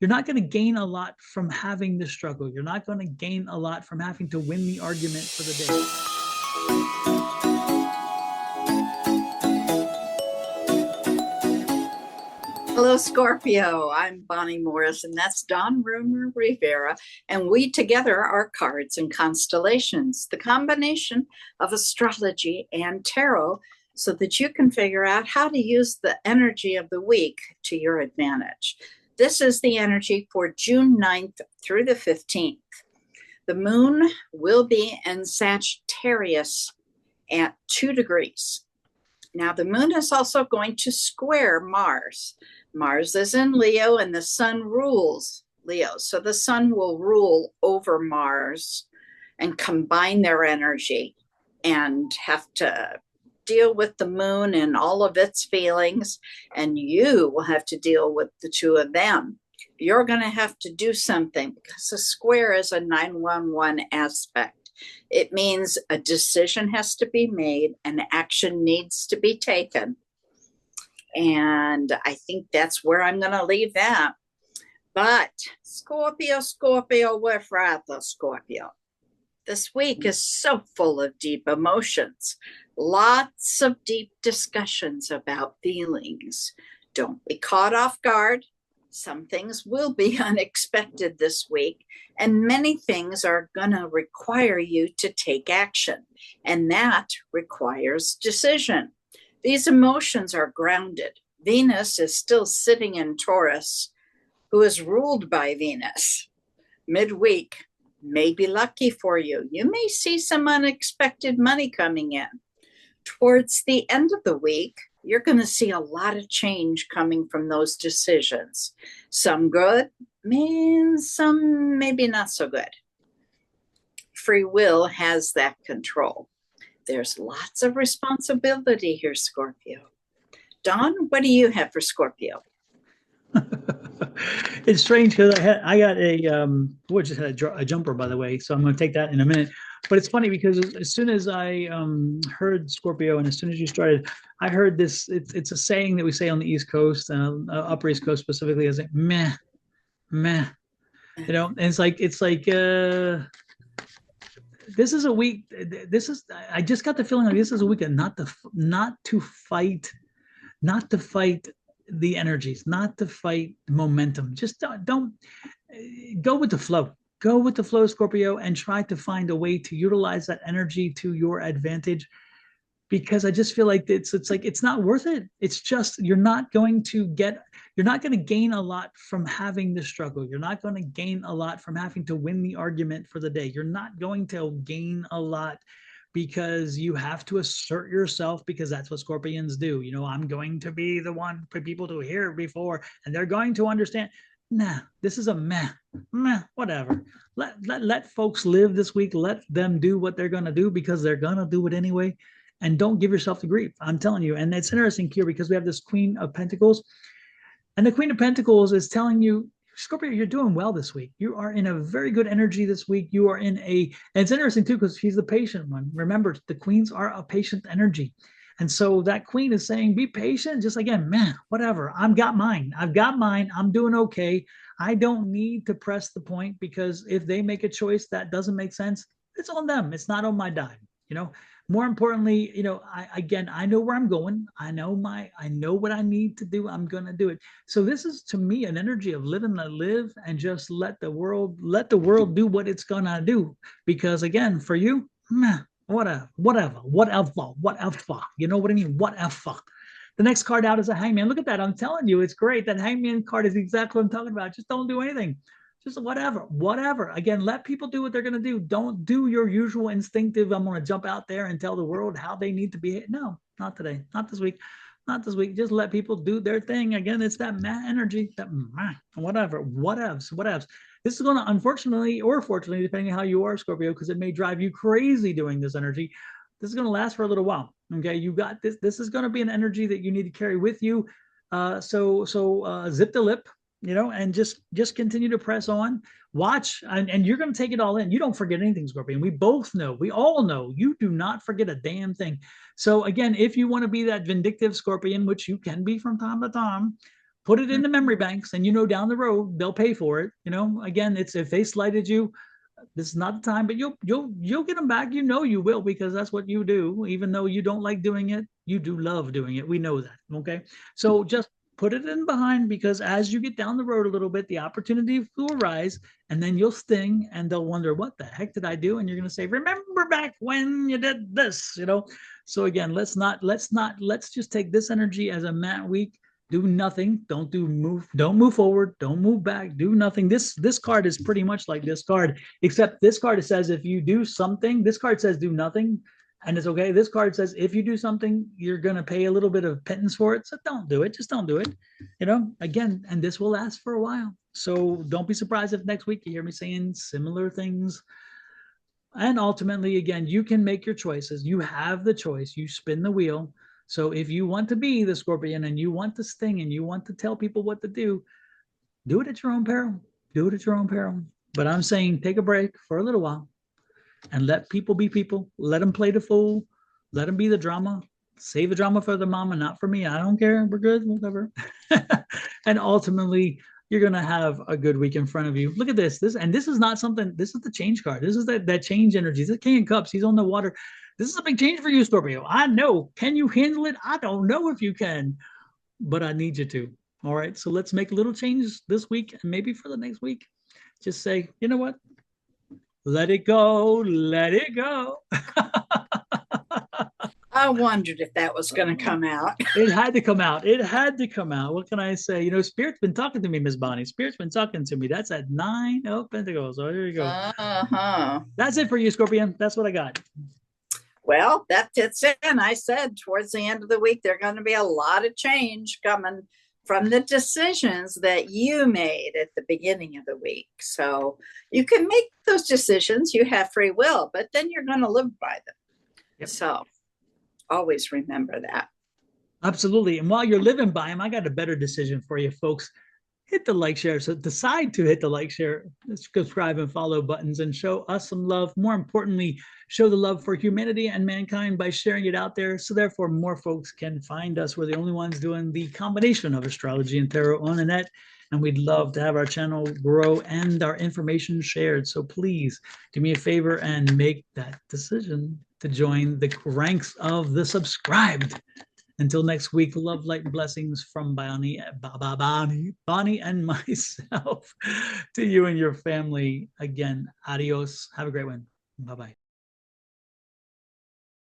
you're not going to gain a lot from having the struggle. You're not going to gain a lot from having to win the argument for the day. Hello, Scorpio. I'm Bonnie Morris, and that's Don Rumor Rivera, and we together are Cards and Constellations, the combination of astrology and tarot, so that you can figure out how to use the energy of the week to your advantage. This is the energy for June 9th through the 15th. The moon will be in Sagittarius at 2 degrees. Now, the moon is also going to square Mars. Mars is in Leo and the sun rules Leo. So the sun will rule over Mars and combine their energy and have to deal with the moon and all of its feelings. And you will have to deal with the two of them. You're going to have to do something because a square is a 911 aspect. It means a decision has to be made and action needs to be taken. And I think that's where I'm going to leave that. But Scorpio, we're rather Scorpio. This week is so full of deep emotions. Lots of deep discussions about feelings. Don't be caught off guard. Some things will be unexpected this week, and many things are going to require you to take action, and that requires decision. These emotions are grounded. Venus is still sitting in Taurus, who is ruled by Venus. Midweek may be lucky for you. You may see some unexpected money coming in. Towards the end of the week, you're going to see a lot of change coming from those decisions. Some good, some maybe not so good. Free will has that control. There's lots of responsibility here, Scorpio. Dawn, what do you have for Scorpio? It's strange because I got we just had a jumper, by the way, so I'm going to take that in a minute. But it's funny because as soon as I heard Scorpio, and as soon as you started, I heard this. It's a saying that we say on the East Coast, Upper East Coast specifically, is like meh, meh. You know, and it's like this is a week. I just got the feeling like this is a week of not to fight the energies, not to fight momentum. Just don't go with the flow. Go with the flow, Scorpio, and try to find a way to utilize that energy to your advantage. Because I just feel like it's not worth it. It's just you're not going to gain a lot from having the struggle. You're not going to gain a lot from having to win the argument for the day. You're not going to gain a lot because you have to assert yourself, because that's what Scorpions do. You know, I'm going to be the one for people to hear before, and they're going to understand. Nah, this is a meh, whatever. Let folks live this week. Let them do what they're going to do because they're going to do it anyway. And don't give yourself the grief. I'm telling you. And it's interesting here because we have this Queen of Pentacles. And the Queen of Pentacles is telling you, Scorpio, you're doing well this week. You are in a very good energy this week. You are and it's interesting too, because she's the patient one. Remember, the queens are a patient energy. And so that queen is saying, be patient. Just again, man, whatever. I've got mine. I'm doing okay. I don't need to press the point, because if they make a choice that doesn't make sense, it's on them. It's not on my dime. You know, more importantly, you know, I know where I'm going. I know what I need to do. I'm going to do it. So this is, to me, an energy of living to live, and just let the world do what it's going to do. Because again, for you, whatever. You know what I mean? Whatever. The next card out is a Hangman. Look at that. I'm telling you, it's great. That Hangman card is exactly what I'm talking about. Just don't do anything. Just whatever. Again, let people do what they're going to do. Don't do your usual instinctive, I'm going to jump out there and tell the world how they need to behave. No, not today. Not this week. Just let people do their thing. Again, it's that energy, that whatever, whatevs. This is going to, unfortunately or fortunately, depending on how you are, Scorpio, because it may drive you crazy doing this energy. This is going to last for a little while. Okay, you got this. This is going to be an energy that you need to carry with you. So zip the lip, you know, and just continue to press on. Watch, and you're going to take it all in. You don't forget anything, Scorpion. We all know you do not forget a damn thing. So again, if you want to be that vindictive Scorpion, which you can be from time to time, Put it in the memory banks, and down the road they'll pay for it. Again, it's if they slighted you, this is not the time, but you'll get them back. You will, because that's what you do. Even though you don't like doing it, you do love doing it. We know that. Okay, so just put it in behind, because as you get down the road a little bit, the opportunity will arise, and then you'll sting, and they'll wonder, what the heck did I do? And you're going to say, remember back when you did this. So again, let's just take this energy as a mat week. Do nothing. Don't move forward. Don't move back. Do nothing. This card is pretty much like this card, except this card says if you do something. This card says do nothing, and it's okay. This card says if you do something, you're gonna pay a little bit of pittance for it. So don't do it. Just don't do it. Again, and this will last for a while. So don't be surprised if next week you hear me saying similar things. And ultimately, again, you can make your choices. You have the choice. You spin the wheel. So if you want to be the Scorpion, and you want to sting, and you want to tell people what to do it at your own peril. Do it at your own peril. But I'm saying take a break for a little while and let people be people. Let them play the fool. Let them be the drama. Save the drama for the mama, not for me. I don't care. We're good, whatever. And ultimately, you're going to have a good week in front of you. Look at this. This is not something. This is the change card. This is that change energy. This is King of Cups. He's on the water. This is a big change for you, Scorpio. I know. Can you handle it? I don't know if you can, but I need you to. All right. So let's make a little change this week, and maybe for the next week. Just say, you know what? Let it go. Let it go. I wondered if that was going to come out. It had to come out. It had to come out. What can I say? Spirit's been talking to me, Miss Bonnie. Spirit's been talking to me. That's at 9 of Pentacles. So here you go. That's it for you, Scorpion. That's what I got. Well, that fits in. I said towards the end of the week, there's going to be a lot of change coming from the decisions that you made at the beginning of the week. So you can make those decisions. You have free will, but then you're going to live by them. Yep. So always remember that. Absolutely. And while you're living by them, I got a better decision for you, folks. Hit the like, share. So decide to hit the like, share, subscribe, and follow buttons, and show us some love. More importantly, show the love for humanity and mankind by sharing it out there. So therefore, more folks can find us. We're the only ones doing the combination of astrology and tarot on the net. And we'd love to have our channel grow and our information shared. So please do me a favor and make that decision to join the ranks of the subscribed. Until next week, love, light, and blessings from Bonnie and myself to you and your family. Again, adios. Have a great one. Bye-bye.